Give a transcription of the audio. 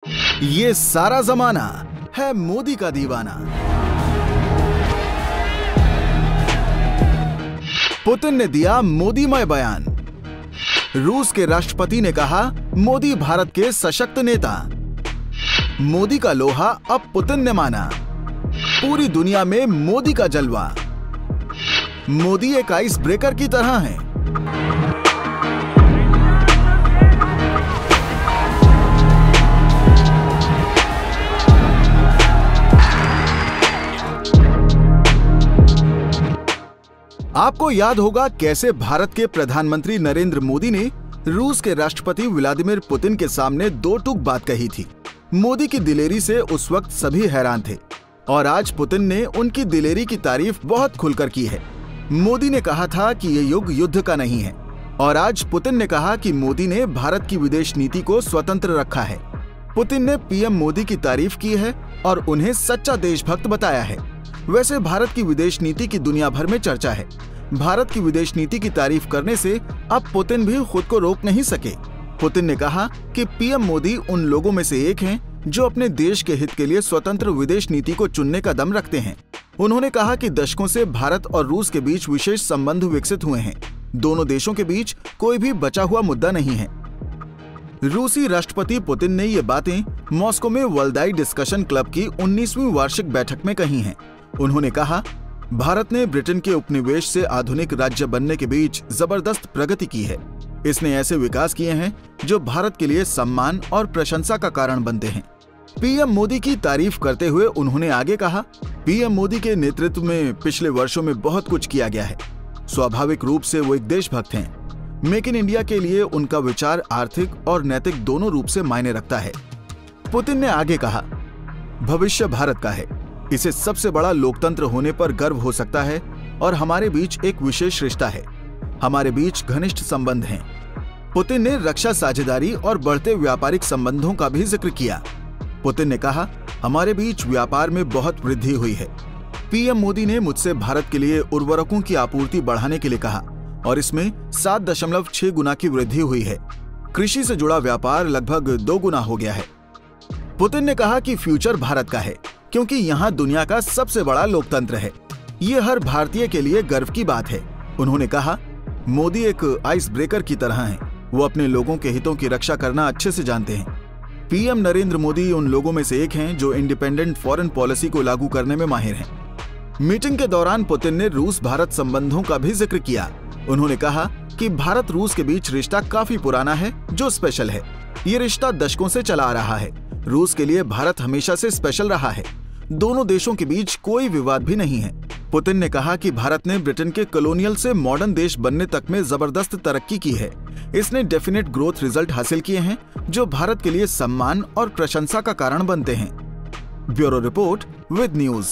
ये सारा जमाना है मोदी का दीवाना। पुतिन ने दिया मोदीमय बयान। रूस के राष्ट्रपति ने कहा, मोदी भारत के सशक्त नेता। मोदी का लोहा अब पुतिन ने माना। पूरी दुनिया में मोदी का जलवा। मोदी एक आइस ब्रेकर की तरह है। आपको याद होगा कैसे भारत के प्रधानमंत्री नरेंद्र मोदी ने रूस के राष्ट्रपति व्लादिमीर पुतिन के सामने दो टूक बात कही थी। मोदी की दिलेरी से उस वक्त सभी हैरान थे और आज पुतिन ने उनकी दिलेरी की तारीफ बहुत खुलकर की है। मोदी ने कहा था कि ये युग युद्ध का नहीं है और आज पुतिन ने कहा कि मोदी ने भारत की विदेश नीति को स्वतंत्र रखा है। पुतिन ने पीएम मोदी की तारीफ की है और उन्हें सच्चा देशभक्त बताया है। वैसे भारत की विदेश नीति की दुनिया भर में चर्चा है। भारत की विदेश नीति की तारीफ करने से अब पुतिन भी खुद को रोक नहीं सके। पुतिन ने कहा कि पीएम मोदी उन लोगों में से एक हैं जो अपने देश के हित के लिए स्वतंत्र विदेश नीति को चुनने का दम रखते हैं। उन्होंने कहा कि दशकों से भारत और रूस के बीच विशेष संबंध विकसित हुए हैं। दोनों देशों के बीच कोई भी बचा हुआ मुद्दा नहीं है। रूसी राष्ट्रपति पुतिन ने ये बातें मॉस्को में वल्दाई डिस्कशन क्लब की 19वीं वार्षिक बैठक में कही हैं। उन्होंने कहा, भारत ने ब्रिटेन के उपनिवेश से आधुनिक राज्य बनने के बीच जबरदस्त प्रगति की है। इसने ऐसे विकास किए हैं जो भारत के लिए सम्मान और प्रशंसा का कारण बनते हैं। पीएम मोदी की तारीफ करते हुए उन्होंने आगे कहा, पीएम मोदी के नेतृत्व में पिछले वर्षों में बहुत कुछ किया गया है। स्वाभाविक रूप से वो एक देशभक्त हैं। मेक इन इंडिया के लिए उनका विचार आर्थिक और नैतिक दोनों रूप से मायने रखता है। पुतिन ने आगे कहा, भविष्य भारत का है। इसे सबसे बड़ा लोकतंत्र होने पर गर्व हो सकता है और हमारे बीच एक विशेष रिश्ता है। हमारे बीच घनिष्ठ संबंध हैं। पुतिन ने रक्षा साझेदारी और बढ़ते व्यापारिक संबंधों का भी जिक्र किया। पुतिन ने कहा, हमारे बीच व्यापार में बहुत वृद्धि हुई है। पीएम मोदी ने मुझसे भारत के लिए उर्वरकों की आपूर्ति बढ़ाने के लिए कहा और इसमें 7.6 गुना की वृद्धि हुई है। कृषि से जुड़ा व्यापार लगभग 2 गुना हो गया है। पुतिन ने कहा कि फ्यूचर भारत का है क्योंकि यहाँ दुनिया का सबसे बड़ा लोकतंत्र है। ये हर भारतीय के लिए गर्व की बात है। उन्होंने कहा, मोदी एक आइस ब्रेकर की तरह हैं। वो अपने लोगों के हितों की रक्षा करना अच्छे से जानते हैं। पीएम नरेंद्र मोदी उन लोगों में से एक हैं जो इंडिपेंडेंट फॉरेन पॉलिसी को लागू करने में माहिर हैं। मीटिंग के दौरान पुतिन ने रूस भारत संबंधों का भी जिक्र किया। उन्होंने कहा कि भारत रूस के बीच रिश्ता काफी पुराना है जो स्पेशल है। ये रिश्ता दशकों से चला आ रहा है। रूस के लिए भारत हमेशा से स्पेशल रहा है। दोनों देशों के बीच कोई विवाद भी नहीं है। पुतिन ने कहा कि भारत ने ब्रिटेन के कॉलोनियल से मॉडर्न देश बनने तक में जबरदस्त तरक्की की है। इसने डेफिनेट ग्रोथ रिजल्ट हासिल किए हैं जो भारत के लिए सम्मान और प्रशंसा का कारण बनते हैं। Bureau report with news.